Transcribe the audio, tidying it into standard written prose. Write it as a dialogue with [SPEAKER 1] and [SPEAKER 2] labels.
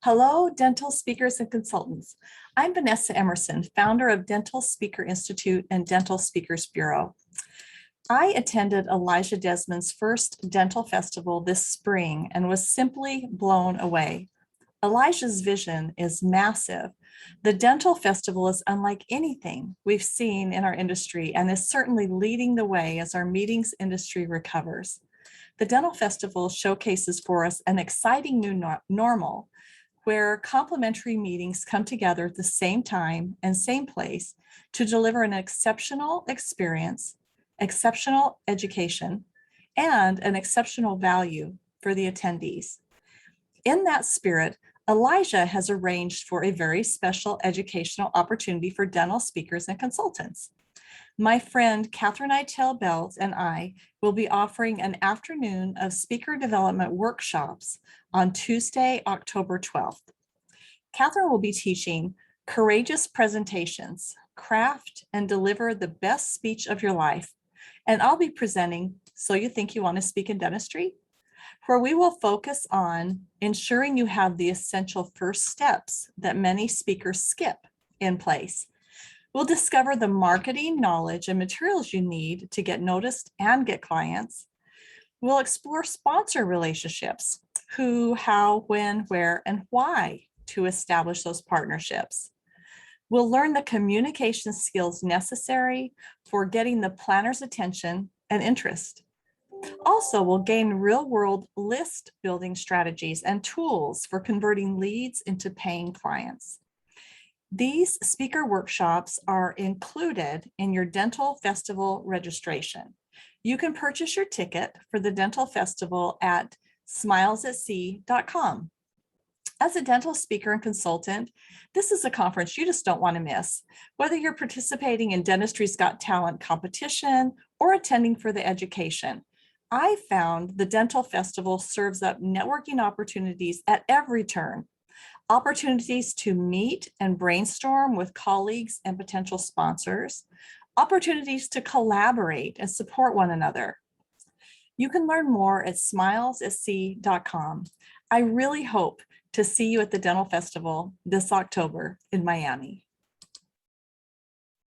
[SPEAKER 1] Hello, dental speakers and consultants. I'm Vanessa Emerson, founder of Dental Speaker Institute and Dental Speakers Bureau. I attended Elijah Desmond's first dental festival this spring and was simply blown away. Elijah's vision is massive. The dental festival is unlike anything we've seen in our industry and is certainly leading the way as our meetings industry recovers. The dental festival showcases for us an exciting new normal where complementary meetings come together at the same time and same place to deliver an exceptional experience, exceptional education, and an exceptional value for the attendees. In that spirit, Elijah has arranged for a very special educational opportunity for dental speakers and consultants. My friend Catherine Itel Belt and I will be offering an afternoon of speaker development workshops on Tuesday, October 12th. Catherine will be teaching courageous presentations, craft and deliver the best speech of your life. And I'll be presenting So You Think You Want to Speak in Dentistry, where we will focus on ensuring you have the essential first steps that many speakers skip in place. We'll discover the marketing knowledge and materials you need to get noticed and get clients. We'll explore sponsor relationships, who, how, when, where, and why to establish those partnerships. We'll learn the communication skills necessary for getting the planner's attention and interest. Also, we'll gain real-world list building strategies and tools for converting leads into paying clients. These speaker workshops are included in your dental festival registration. You can purchase your ticket for the dental festival at smilesatc.com. As a dental speaker and consultant, this is a conference you just don't want to miss. Whether you're participating in Dentistry's Got Talent competition or attending for the education, I found the dental festival serves up networking opportunities at every turn. Opportunities to meet and brainstorm with colleagues and potential sponsors, opportunities to collaborate and support one another. You can learn more at smilesatc.com. I really hope to see you at the Dental Festival this October in Miami.